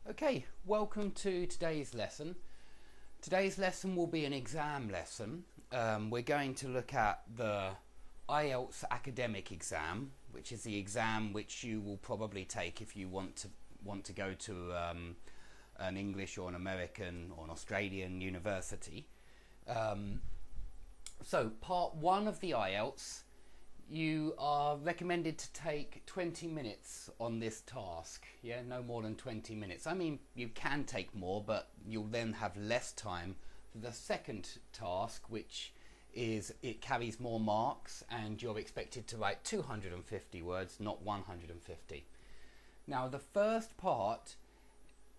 Okay, welcome to today's lesson. Today's lesson will be an exam lesson. We're going to look at the IELTS academic exam, which is the exam which you will probably take if you want to go to an English or an American or an Australian university. So part one of the IELTS, you are recommended to take 20 minutes on this task. Yeah, no more than 20 minutes. I mean, you can take more, but you'll then have less time for the second task, which is it carries more marks and you're expected to write 250 words, not 150. Now, the first part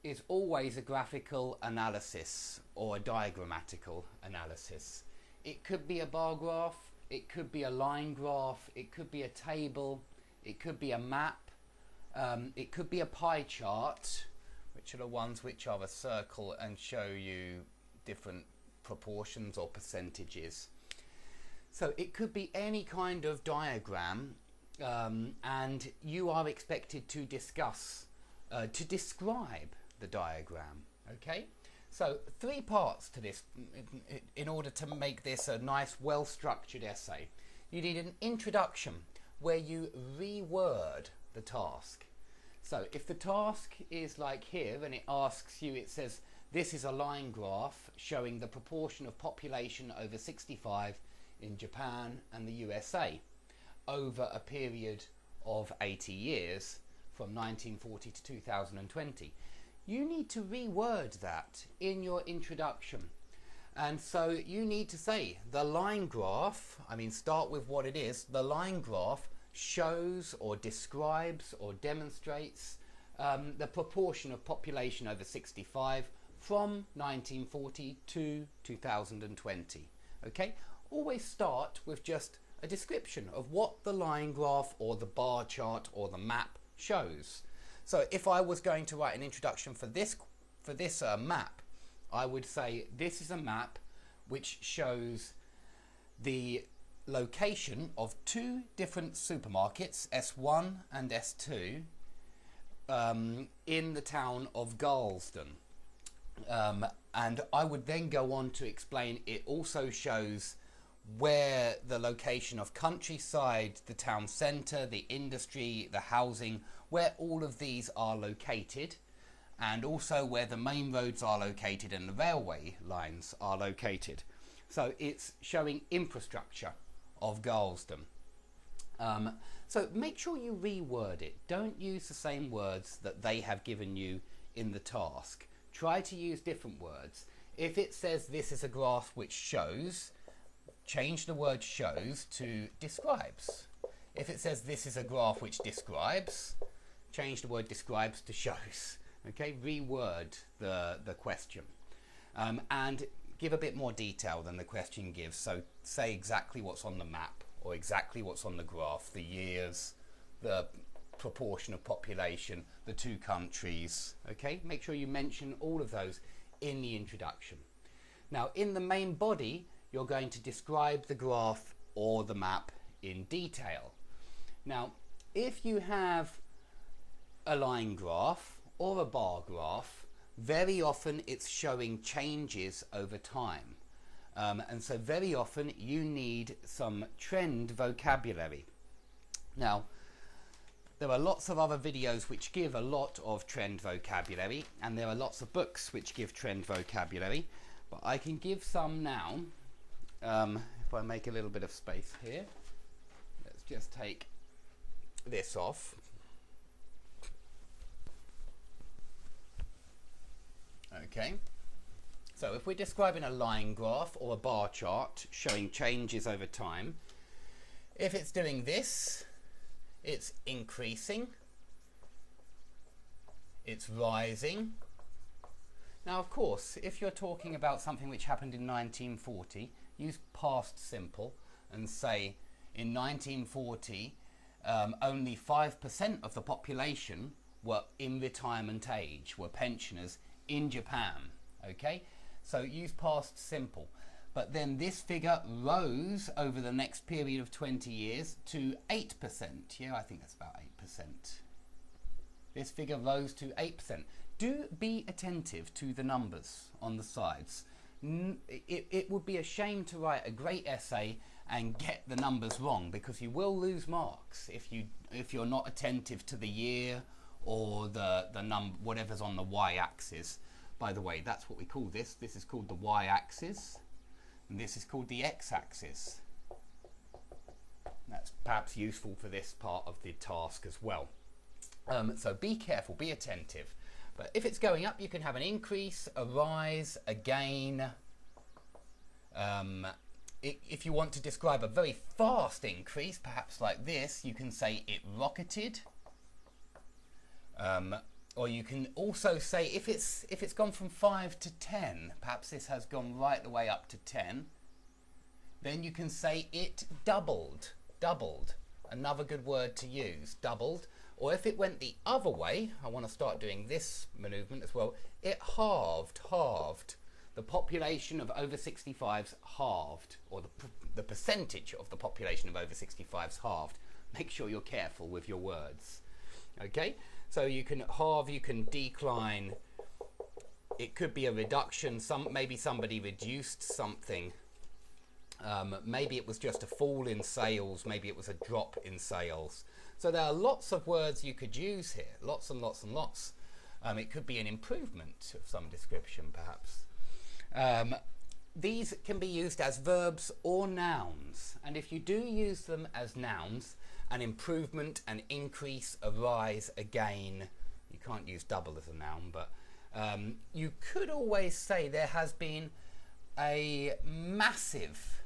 is always a graphical analysis or a diagrammatical analysis. It could be a bar graph, it could be a line graph, it could be a table, it could be a map, it could be a pie chart, which are the ones which are a circle and show you different proportions or percentages. So it could be any kind of diagram, and you are expected to to describe the diagram. Okay? So 3 parts to this in order to make this a nice, well-structured essay. You need an introduction where you reword the task. So if the task is like here and it asks you, it says, this is a line graph showing the proportion of population over 65 in Japan and the USA over a period of 80 years from 1940 to 2020. You need to reword that in your introduction. And so you need to say the line graph, start with what it is. The line graph shows or describes or demonstrates the proportion of population over 65 from 1940 to 2020. Okay? Always start with just a description of what the line graph or the bar chart or the map shows. So if I was going to write an introduction for this map, I would say this is a map which shows the location of 2 different supermarkets, S1 and S2, in the town of Galston. And I would then go on to explain it also shows where the location of countryside, the town centre, the industry, the housing, where all of these are located, and also where the main roads are located and the railway lines are located. So it's showing infrastructure of Galston. So make sure you reword it. Don't use the same words that they have given you in the task. Try to use different words. If it says this is a graph which shows, change the word shows to describes. If it says this is a graph which describes, change the word describes to shows. Okay, reword the question. And give a bit more detail than the question gives. So say exactly what's on the map or exactly what's on the graph, the years, the proportion of population, the 2 countries. Okay, make sure you mention all of those in the introduction. Now in the main body, you're going to describe the graph or the map in detail. Now, if you have a line graph or a bar graph, very often it's showing changes over time. And so very often you need some trend vocabulary. Now, there are lots of other videos which give a lot of trend vocabulary, and there are lots of books which give trend vocabulary, but I can give some now. If I make a little bit of space here, let's just take this off. Okay, so if we're describing a line graph or a bar chart showing changes over time, if it's doing this, it's increasing, it's rising. Now, of course, if you're talking about something which happened in 1940, use past simple and say in 1940 only 5% of the population were in retirement age, were pensioners in Japan. Okay, so use past simple. But then this figure rose over the next period of 20 years to 8%. Yeah, I think that's about 8%. This figure rose to 8%. do be attentive to the numbers on the sides. It would be a shame to write a great essay and get the numbers wrong, because you will lose marks if you're not attentive to the year or the number, whatever's on the y-axis. By the way, that's what we call this. This is called the y-axis, and this is called the x-axis. That's perhaps useful for this part of the task as well. So be careful, be attentive. But if it's going up, you can have an increase, a rise, a gain. If you want to describe a very fast increase, perhaps like this, you can say it rocketed. Or you can also say if it's gone from 5 to 10, perhaps this has gone right the way up to 10, then you can say it doubled. Doubled, another good word to use, doubled. Or if it went the other way, I want to start doing this movement as well, it halved. The population of over 65s halved, or the percentage of the population of over 65s halved. Make sure you're careful with your words. Okay, so you can halve, you can decline. It could be a reduction. Maybe somebody reduced something. Maybe it was just a fall in sales. Maybe it was a drop in sales. So there are lots of words you could use here. Lots and lots and lots. It could be an improvement of some description, perhaps. These can be used as verbs or nouns. And if you do use them as nouns, an improvement, an increase, a rise, a gain. You can't use double as a noun, but you could always say there has been a massive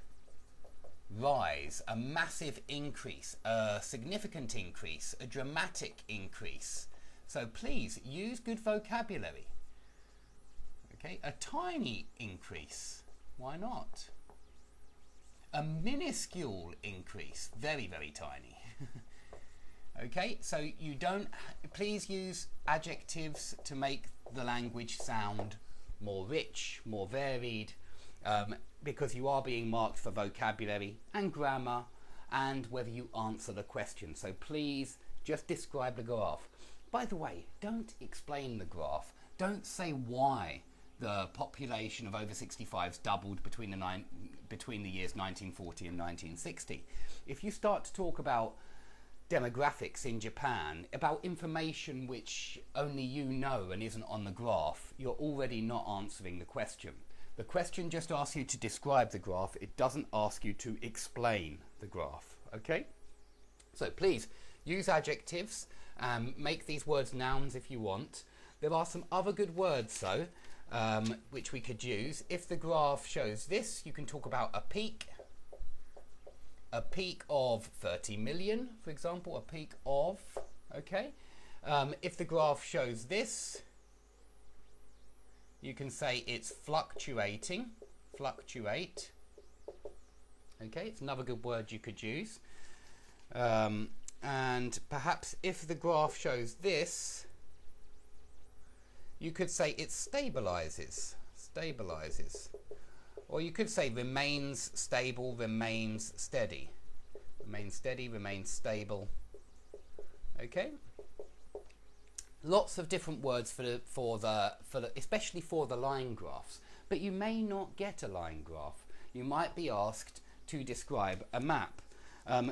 rise, a massive increase, a significant increase, a dramatic increase. So please use good vocabulary. Okay, a tiny increase, why not? A minuscule increase, very, very tiny. Okay, so you don't, please use adjectives to make the language sound more rich, more varied, because you are being marked for vocabulary and grammar and whether you answer the question. So please just describe the graph. By the way, don't explain the graph. Don't say why the population of over 65s doubled between the years 1940 and 1960. If you start to talk about demographics in Japan, about information which only you know and isn't on the graph, you're already not answering the question. The question just asks you to describe the graph. It doesn't ask you to explain the graph. Okay? So please use adjectives. Make these words nouns if you want. There are some other good words though, which we could use. If the graph shows this, you can talk about a peak of 30 million, for example, a peak of, okay? If the graph shows this, you can say it's fluctuating, fluctuate. Okay, it's another good word you could use. And perhaps if the graph shows this, you could say it stabilizes, stabilizes. Or you could say remains stable, remains steady. Remains steady, remains stable. Okay? Lots of different words especially for the line graphs. But you may not get a line graph. You might be asked to describe a map.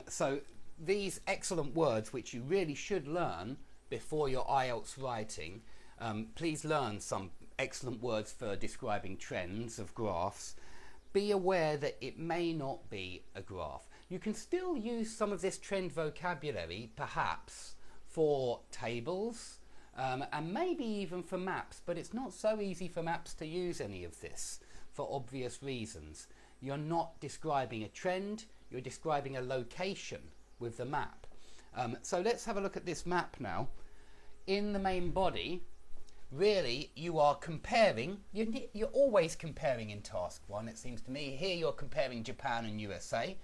So these excellent words, which you really should learn before your IELTS writing, please learn some excellent words for describing trends of graphs. Be aware that it may not be a graph. You can still use some of this trend vocabulary, perhaps, for tables, and maybe even for maps, but it's not so easy for maps to use any of this for obvious reasons. You're not describing a trend, you're describing a location with the map. So let's have a look at this map now. In the main body, really you are comparing, you're always comparing in task 1, it seems to me. Here you're comparing Japan and USA.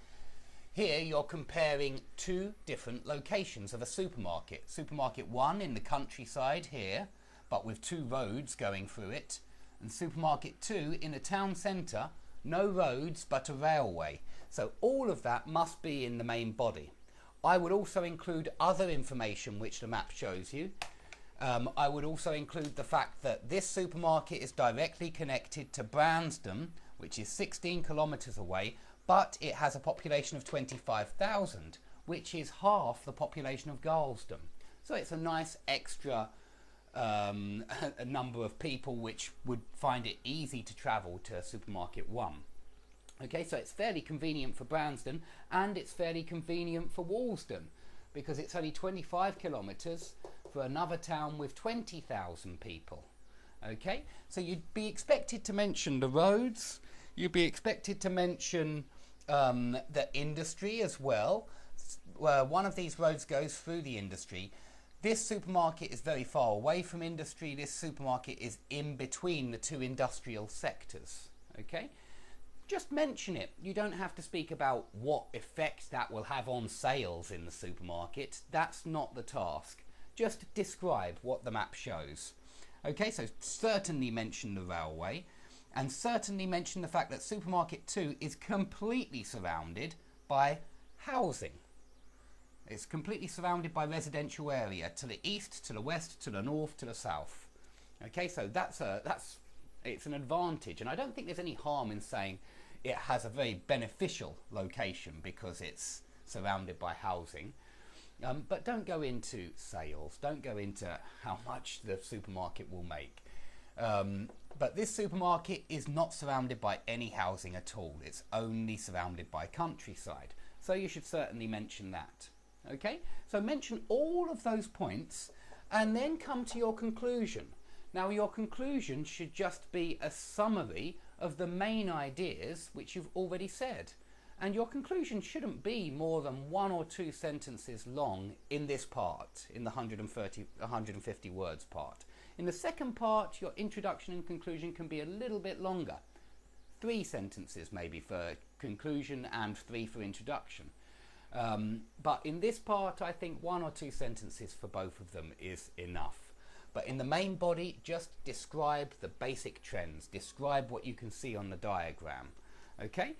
Here you're comparing two different locations of a supermarket. Supermarket 1 in the countryside here, but with 2 roads going through it. And supermarket 2 in a town centre, no roads but a railway. So all of that must be in the main body. I would also include other information which the map shows you. I would also include the fact that this supermarket is directly connected to Bransdon, which is 16 kilometres away, but it has a population of 25,000, which is half the population of Galston. So it's a nice extra a number of people which would find it easy to travel to Supermarket 1. Okay, so it's fairly convenient for Bransdon, and it's fairly convenient for Walsden, because it's only 25 kilometres for another town with 20,000 people. Okay, so you'd be expected to mention the roads, you'd be expected to mention the industry as well. One of these roads goes through the industry. This supermarket is very far away from industry. This supermarket is in between the two industrial sectors. Okay, just mention it. You don't have to speak about what effect that will have on sales in the supermarket. That's not the task. Just describe what the map shows. Okay, so certainly mention the railway, and certainly mention the fact that Supermarket 2 is completely surrounded by housing. It's completely surrounded by residential area to the east, to the west, to the north, to the south. Okay, so it's an advantage, and I don't think there's any harm in saying it has a very beneficial location because it's surrounded by housing. But don't go into sales, don't go into how much the supermarket will make. But this supermarket is not surrounded by any housing at all. It's only surrounded by countryside. So you should certainly mention that. Okay, so mention all of those points and then come to your conclusion. Now your conclusion should just be a summary of the main ideas which you've already said. And your conclusion shouldn't be more than 1 or 2 sentences long in this part, in the 150 words part. In the second part, your introduction and conclusion can be a little bit longer. 3 sentences maybe for conclusion and 3 for introduction. But in this part, I think 1 or 2 sentences for both of them is enough. But in the main body, just describe the basic trends. Describe what you can see on the diagram. Okay?